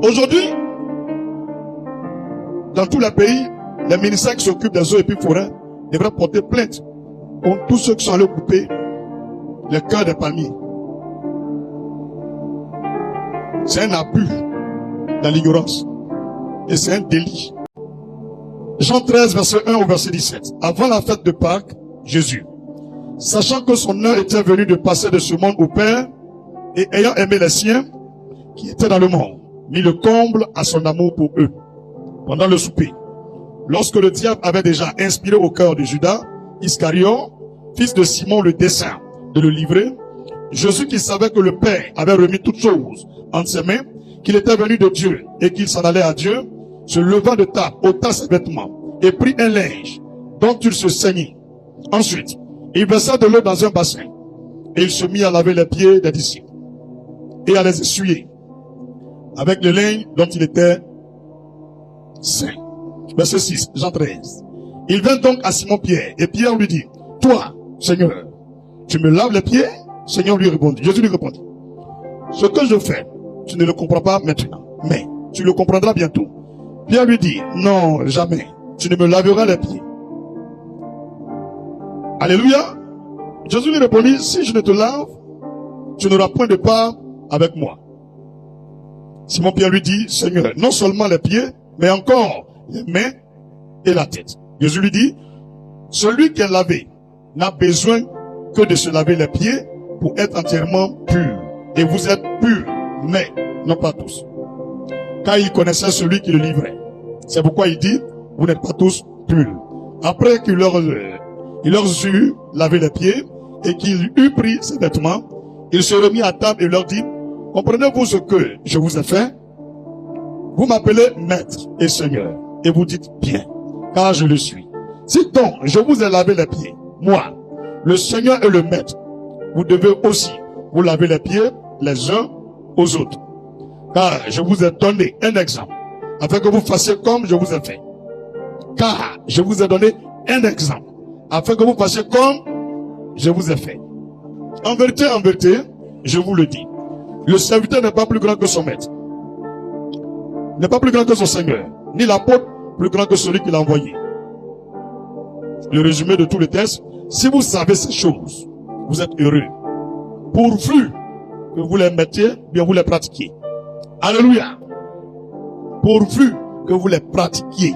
Aujourd'hui, dans tout le pays, les ministères qui s'occupent des eaux et puis forêts devraient porter plainte contre tous ceux qui sont allés couper le cœur des palmiers. C'est un abus dans l'ignorance. Et c'est un délit. Jean 13, verset 1 au verset 17. Avant la fête de Pâques, Jésus, sachant que son heure était venue de passer de ce monde au Père, et ayant aimé les siens qui étaient dans le monde, mit le comble à son amour pour eux. Pendant le souper, lorsque le diable avait déjà inspiré au cœur de Judas Iscariote, fils de Simon, le dessein de le livrer, Jésus, qui savait que le Père avait remis toutes choses entre ses mains, qu'il était venu de Dieu et qu'il s'en allait à Dieu, se leva de table, ôta ses vêtements et prit un linge dont il se ceignit. Ensuite, il versa de l'eau dans un bassin et il se mit à laver les pieds des disciples et à les essuyer avec le linge dont il était saint. Verset 6, Jean 13. Il vint donc à Simon-Pierre et Pierre lui dit, toi, Seigneur, tu me laves les pieds? Seigneur lui répondit. Jésus lui répondit, ce que je fais, tu ne le comprends pas maintenant, mais tu le comprendras bientôt. Pierre lui dit, non, jamais, tu ne me laveras les pieds. Alléluia. Jésus lui répondit, si je ne te lave, tu n'auras point de part avec moi. Simon-Pierre lui dit, Seigneur, non seulement les pieds, mais encore les mains et la tête. Jésus lui dit, celui qui est lavé n'a besoin que de se laver les pieds pour être entièrement pur. Et vous êtes purs, mais non pas tous. Car il connaissait celui qui le livrait. C'est pourquoi il dit, vous n'êtes pas tous purs. Après qu'il leur eut lavé les pieds et qu'il eut pris ses vêtements, il se remit à table et leur dit, comprenez-vous ce que je vous ai fait? Vous m'appelez maître et seigneur, et vous dites bien, car je le suis. Si donc je vous ai lavé les pieds, moi, le Seigneur et le maître, vous devez aussi vous laver les pieds les uns aux autres. Car je vous ai donné un exemple, afin que vous fassiez comme je vous ai fait. Car je vous ai donné un exemple, afin que vous fassiez comme je vous ai fait. En vérité, je vous le dis, le serviteur n'est pas plus grand que son maître, n'est pas plus grand que son Seigneur, ni l'apôtre plus grand que celui qui l'a envoyé. Le résumé de tout le texte, si vous savez ces choses, vous êtes heureux, pourvu que vous les mettiez, bien vous les pratiquiez. Alléluia. Pourvu que vous les pratiquiez.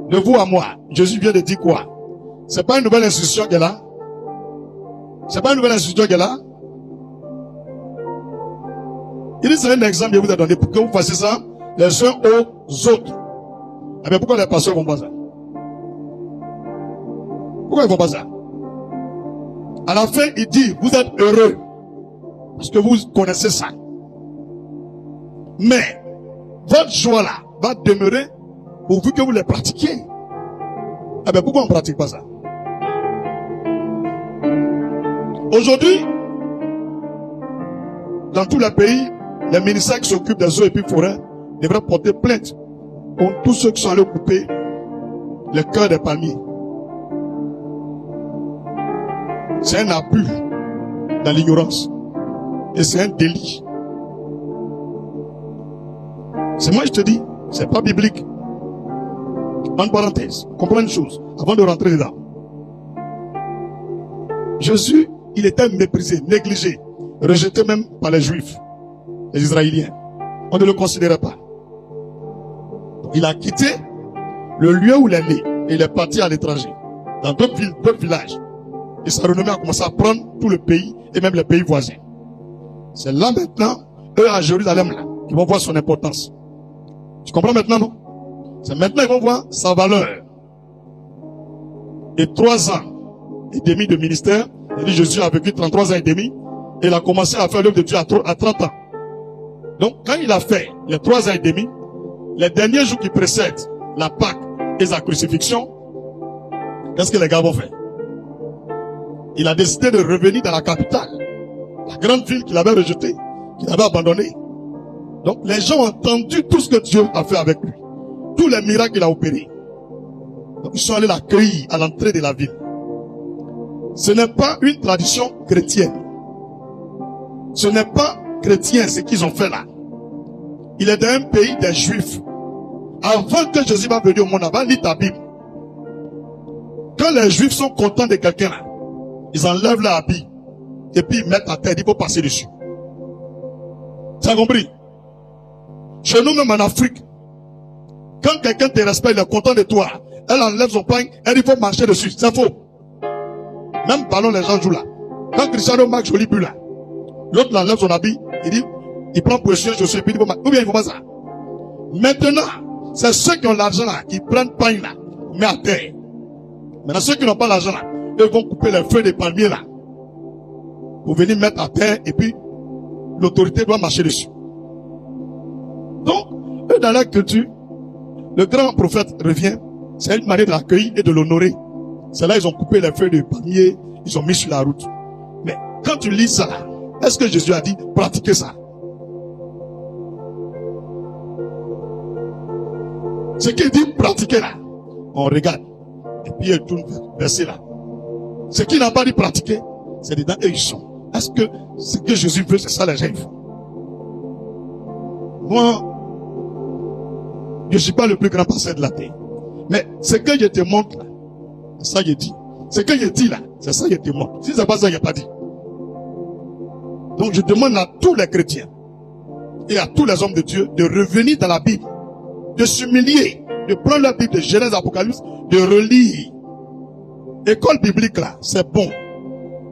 De vous à moi, Jésus vient de dire quoi? C'est pas une nouvelle instruction qu'elle a. C'est pas une nouvelle instruction qu'elle a. Il dit c'est un exemple que vous a donné pour que vous fassiez ça les uns aux autres. Eh bien, pourquoi les pasteurs ne font pas ça? Pourquoi ils ne font pas ça? À la fin, il dit, vous êtes heureux. Parce que vous connaissez ça. Mais, votre joie là, va demeurer pourvu que vous les pratiquiez. Eh bien, pourquoi on ne pratique pas ça? Aujourd'hui, dans tout le pays, les ministères qui s'occupent des eaux et puis forêts devraient porter plainte contre tous ceux qui sont allés couper le cœur des palmiers. C'est un abus dans l'ignorance. Et c'est un délit. C'est moi je te dis, c'est pas biblique. En parenthèse, comprends une chose, avant de rentrer dedans. Jésus, il était méprisé, négligé, rejeté même par les Juifs, les Israéliens. On ne le considérait pas. Il a quitté le lieu où il est né et il est parti à l'étranger, dans d'autres villes, d'autres villages. Et sa renommée a commencé à prendre tout le pays et même les pays voisins. C'est là maintenant, eux à Jérusalem, là, qu'ils vont voir son importance. Tu comprends maintenant, non? C'est maintenant qu'ils vont voir sa valeur. Et 3 ans et demi de ministère, il dit Jésus a vécu 33 ans et demi, et il a commencé à faire l'œuvre de Dieu à 30 ans. Donc, quand il a fait les 3 ans et demi, les derniers jours qui précèdent la Pâque et sa crucifixion, qu'est-ce que les gars vont faire? Il a décidé de revenir dans la capitale, la grande ville qu'il avait rejetée, qu'il avait abandonnée. Donc, les gens ont entendu tout ce que Dieu a fait avec lui, tous les miracles qu'il a opérés. Donc, ils sont allés l'accueillir à l'entrée de la ville. Ce n'est pas une tradition chrétienne. Ce n'est pas chrétien ce qu'ils ont fait là. il est dans un pays des Juifs. Avant que Jésus va venir au monde, avant, lis ta Bible. Quand les Juifs sont contents de quelqu'un, ils enlèvent leur habit et puis ils mettent à terre, il faut passer dessus. Tu as compris? Chez nous, même en Afrique, quand quelqu'un te respecte, il est content de toi, elle enlève son pain, elle dit, il faut marcher dessus. C'est faux. Même ballon, les gens jouent là. Quand Cristiano marque joli but là, l'autre enlève son habit, il dit, il prend position, je suis, puis il faut marquer. Ou bien il faut pas ça. Maintenant, c'est ceux qui ont l'argent là, qui prennent pain là, mais à terre. Maintenant, ceux qui n'ont pas l'argent là, eux vont couper les feuilles des palmiers là, pour venir mettre à terre, et puis, l'autorité doit marcher dessus. Donc, eux dans la culture, le grand prophète revient, c'est une manière de l'accueillir et de l'honorer. C'est là ils ont coupé les feuilles de palmier, ils ont mis sur la route. Mais quand tu lis ça, est-ce que Jésus a dit pratiquez ça? Ce qu'il dit pratiquer là, on regarde. Et puis il tourne verset là. Ce qu'il n'a pas dit pratiquer, c'est dedans et ils sont. Est-ce que ce que Jésus veut, c'est ça les gens font? Moi, je ne suis pas le plus grand pasteur de la terre. Mais ce que je te montre là, c'est ça que je dis. Ce que je dis là, c'est ça que je te montre. Si c'est pas ça, il n'y a pas dit. Donc je demande à tous les chrétiens et à tous les hommes de Dieu de revenir dans la Bible, de s'humilier, de prendre la Bible de Genèse, Apocalypse, de relire. École biblique là, c'est bon.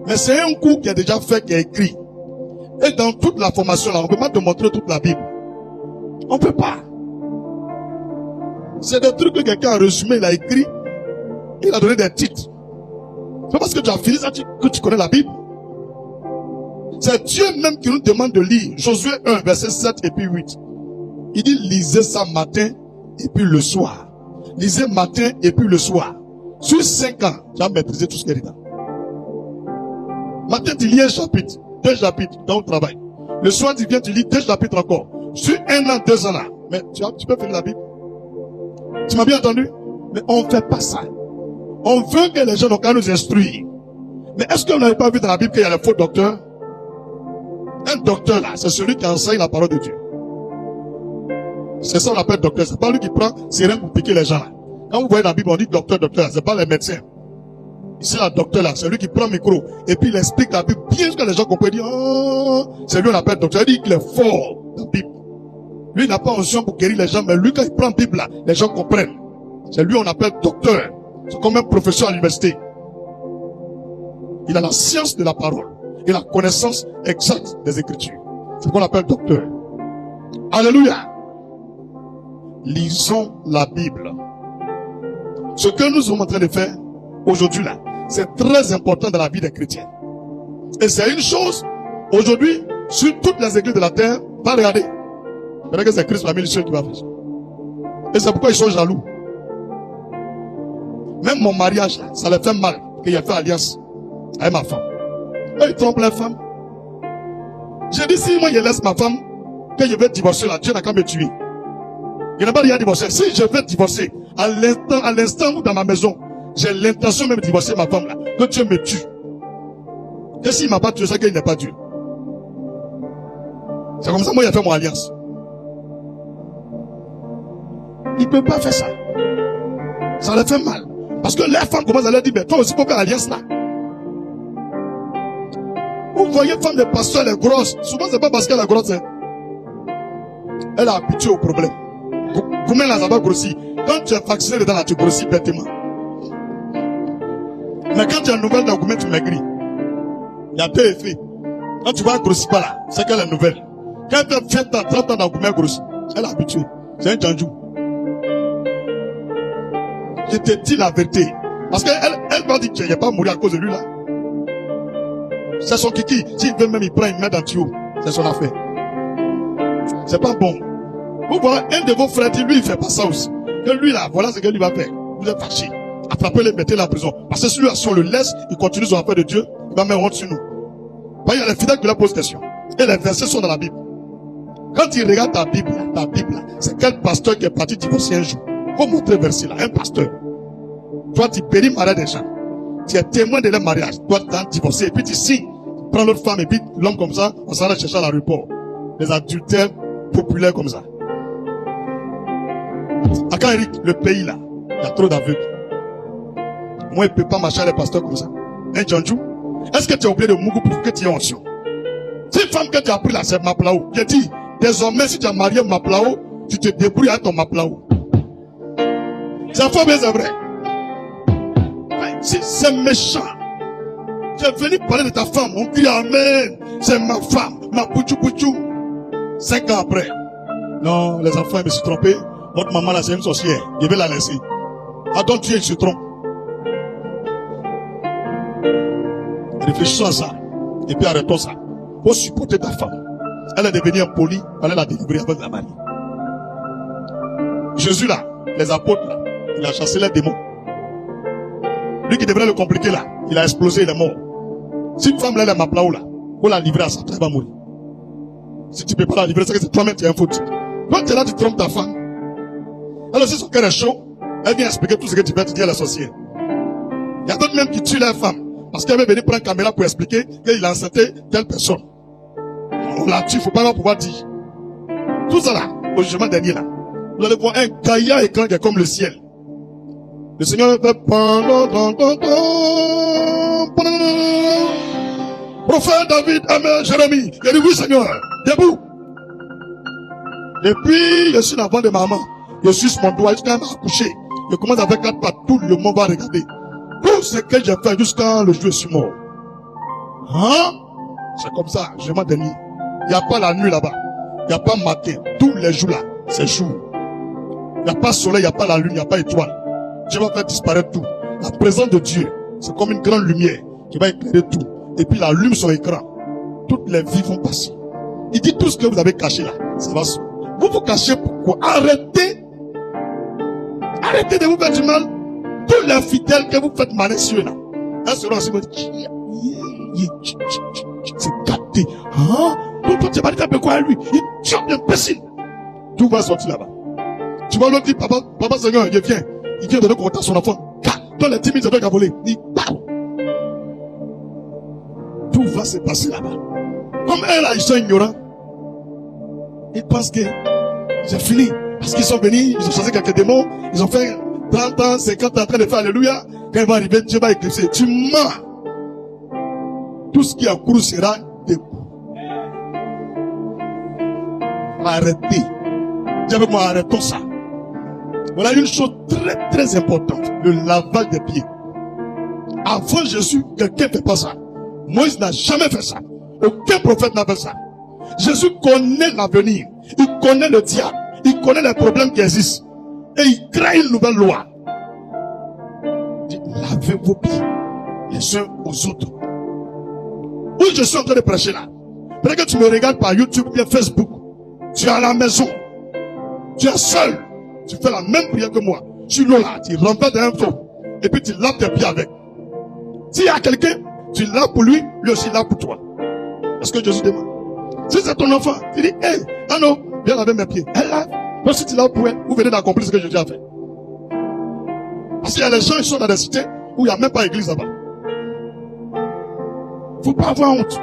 Mais c'est un cours qui est déjà fait, qui est écrit. Et dans toute la formation là, on ne peut pas te montrer toute la Bible. On ne peut pas. C'est des trucs que quelqu'un a résumé, il a écrit, il a donné des titres. C'est parce que tu as fini ça que tu connais la Bible. C'est Dieu même qui nous demande de lire. Josué 1, verset 7 et puis 8. Il dit, lisez ça matin et puis le soir. Lisez matin et puis le soir. Sur 5 ans, tu as maîtrisé tout ce qui est dedans. Matin, tu lis un chapitre, 2 chapitres dans le travail. Le soir, tu viens, tu lis 2 chapitres encore. Sur 1 an, 2 ans là. Mais tu peux finir la Bible. Tu m'as bien entendu? Mais on ne fait pas ça. On veut que les gens n'ont qu'à nous instruire. Mais est-ce qu'on n'avait pas vu dans la Bible qu'il y a le faux docteur? Un docteur là, c'est celui qui enseigne la parole de Dieu. C'est ça qu'on appelle docteur. C'est pas lui qui prend seringue pour piquer les gens là. Quand vous voyez dans la Bible, on dit docteur, docteur. C'est pas les médecins. Ici, la docteur là, c'est lui qui prend le micro. Et puis il explique la Bible bien que les gens comprennent. Dire, oh, c'est lui qu'on appelle docteur. Il dit qu'il est fort dans la Bible. Lui, il n'a pas onction pour guérir les gens, mais lui, quand il prend la Bible là, les gens comprennent. C'est lui qu'on appelle docteur. C'est comme un professeur à l'université. Il a la science de la parole et la connaissance exacte des Écritures. C'est ce qu'on appelle docteur. Alléluia. Lisons la Bible. Ce que nous sommes en train de faire aujourd'hui là, c'est très important dans la vie des chrétiens. Et c'est une chose, aujourd'hui, sur toutes les églises de la terre, va regarder. Regardez que c'est Christ parmi les cieux qui va faire ça. Et c'est pourquoi ils sont jaloux. Même mon mariage là, ça les fait mal qu'il ait fait alliance avec ma femme. Et ils trompent les femmes. J'ai dit, si moi je laisse ma femme, que je vais divorcer là, Dieu n'a qu'à me tuer. Il n'a pas rien divorcer. Si je vais divorcer, à l'instant où dans ma maison, j'ai l'intention même de divorcer ma femme là, que Dieu me tue. Et s'il m'a pas tué, c'est qu'il n'est pas Dieu. C'est comme ça, moi, il a fait mon alliance. Il ne peut pas faire ça. Ça leur fait mal. Parce que les femmes commencent à leur dire, mais toi aussi, il faut faire alliance là. Vous voyez, femme de pasteur, elle est grosse. Souvent, c'est pas parce qu'elle est grosse. Hein. Elle est habituée au problème. Comment là, ça va grossir? Quand tu es vacciné dedans là, tu grossis bêtement. Mais quand tu as une nouvelle dans comment tu maigris. Il y a deux effets. Quand tu vas grossir pas là, c'est qu'elle est nouvelle. Quand tu as 20 ans, 30 ans dans comment grossit, elle est habituée. C'est un janjou. Je te dis la vérité. Parce qu'elle va dire qu'il n'est pas mourir à cause de lui là. C'est son kiki. S'il veut même, il prend une main dans le tuyau. C'est son affaire. C'est pas bon. Vous voyez, un de vos frères dit, lui, il fait pas ça aussi. Que lui là, voilà ce que lui va faire. Vous êtes fâchés. Attrapez-le, mettez-le en prison. Parce que celui-là, si on le laisse, il continue son affaire de Dieu, il va mettre honte sur nous. Il y a les fidèles qui leur posent question. Et les versets sont dans la Bible. Quand il regarde ta Bible, c'est quel pasteur qui est parti divorcer un jour. Faut montrer le verset là, un pasteur. Toi, tu péris le mariage des gens. Tu es témoin de leur mariage. Toi, tu as divorcé. Et puis tu signes. Tu prends l'autre femme et puis l'homme comme ça, on s'en va chercher à l'aéroport. Les adultères populaires comme ça. À quand Eric, le pays là, il y a trop d'aveugles. Moi, il ne peut pas marcher à les pasteurs comme ça. Hein, Djanjou? Est-ce que tu as oublié de Mougou pour que tu aies onction? C'est une femme que tu as pris là, c'est Maplao. J'ai dit, désormais, si tu as marié Maplao, tu te débrouilles avec ton Maplao. C'est faux, mais c'est vrai. C'est méchant. Tu es venu parler de ta femme. On dit Amen. C'est ma femme. Ma pouchou pouchou. 5 ans après. Non, les enfants, ils me sont trompés. Votre maman là, c'est une sorcière. Je vais la laisser. Ah, donc Dieu, il se trompe. Réfléchissons à ça. Et puis arrêtons ça. Faut supporter ta femme. Elle est devenue impolie. Elle l'a délivrée avec la manie. Jésus là, les apôtres là, il a chassé les démons. Lui qui devrait le compliquer là, il a explosé, il est mort. Si une femme là, elle est Maplao là, faut la livrer à ça, elle va mourir. Si tu ne peux pas la livrer, c'est que c'est toi-même qui as un faute. Toi, tu es là, tu trompes ta femme. Alors si son cœur est chaud, elle vient expliquer tout ce que tu veux, tu dis à la sorcière. Il y a d'autres même qui tuent leur femme. Parce qu'elle veut venir prendre une caméra pour expliquer qu'il a enceinté telle personne. On la tue, il ne faut pas pouvoir dire. Tout ça là, au jugement dernier là, vous allez voir un caillard écran qui est comme le ciel. Le Seigneur fait prophète David, Amen, Jérémie. Il a dit oui Seigneur, debout. Et puis, je suis l'enfant de maman. Je suis mon doigt jusqu'à m'accoucher. Je commence avec 4 pattes, tout le monde va regarder. Tout ce que j'ai fait jusqu'à le jour où je suis mort. Hein? C'est comme ça, je m'en dernier. Il n'y a pas la nuit là-bas. Il n'y a pas matin. Tous les jours là, c'est jour. Il n'y a pas soleil, il n'y a pas la lune, il n'y a pas étoile. Dieu va faire disparaître tout. La présence de Dieu, c'est comme une grande lumière qui va éclairer tout. Et puis il allume son écran. Toutes les vies vont passer. Il dit tout ce que vous avez caché là, ça va se... Vous vous cachez pourquoi? Arrêtez. Arrêtez de vous faire du mal. Tous les fidèles que vous faites malicieux là, elles seront ainsi. C'est capté. Hein? Donc toi tu vas dire quoi à lui? Il tue imbécile. Tout va sortir là-bas. Tu vas lui dire, papa Seigneur, il vient donner contact à son enfant. Toi les 10 000 euros qu'il a volé, il parle. Tout va se passer là-bas. Comme elle là, ils sont ignorants. Ils pensent que c'est fini. Parce qu'ils sont venus, ils ont chassé quelques démons, ils ont fait 30 ans, 50 ans en train de faire Alléluia. Quand il va arriver, Dieu va éclipser. Tu mens. Tout ce qui a couru sera debout. Arrêtez. Dis avec moi, arrêtons ça. Voilà une chose très très importante. Le lavage des pieds. Avant Jésus, quelqu'un ne fait pas ça. Moïse n'a jamais fait ça. Aucun prophète n'a fait ça. Jésus connaît l'avenir. Il connaît le diable. Il connaît les problèmes qui existent. Et il crée une nouvelle loi. Il dit, lavez vos pieds les uns aux autres. Où je suis en train de prêcher là. Peut-être que tu me regardes par YouTube ou bien Facebook. Tu es à la maison. Tu es seul. Tu fais la même prière que moi. Tu l'as là. Tu renverses d'un feu. Et puis tu laves tes pieds avec. S'il y a quelqu'un, tu laves pour lui, lui aussi lave pour toi. Est-ce que Jésus demande? Si c'est ton enfant, tu dis, hey, ah non, viens laver mes pieds. Elle lave. Moi, si tu laves pour elle, vous venez d'accomplir ce que Jésus a fait. Parce qu'il y a des gens qui sont dans des cités où il n'y a même pas d'église là-bas. Faut pas avoir honte.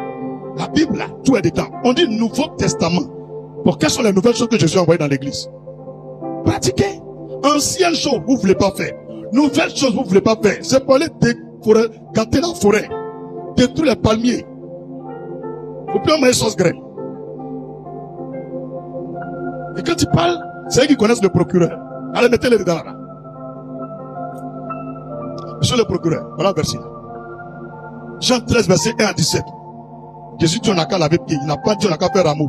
La Bible, là, tout est dedans. On dit Nouveau Testament. Pour quelles sont les nouvelles choses que Jésus a envoyées dans l'église? Pratiquez. Anciennes choses, vous ne voulez pas faire. Nouvelles choses, vous ne voulez pas faire. C'est pour aller gâter la forêt. Détruire les palmiers. Vous pouvez envoyer sauce graine. Et quand tu parles, c'est eux qui connaissent le procureur. Allez, mettez-les dedans là. Monsieur le procureur, voilà le verset là. Jean 13, verset 1 à 17. Jésus dit on n'a qu'à laver pied. Il n'a pas dit on n'a qu'à faire amour.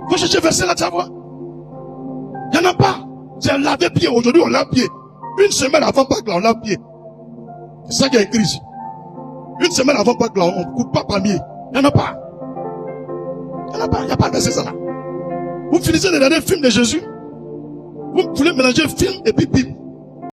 Faut chercher verset là, tu vas voir. Il n'y en a pas. C'est laver pied. Aujourd'hui, on lave pied. Une semaine avant Pâques, là, on lave pied. C'est ça qui est écrit ici. Une semaine avant Pâques, là, on ne coupe pas palmier. Il n'y en a pas. Il n'y en a pas. Il n'y a pas de verset ça là. Vous finissez de regarder le film de Jésus. Vous voulez mélanger film et puis Bible.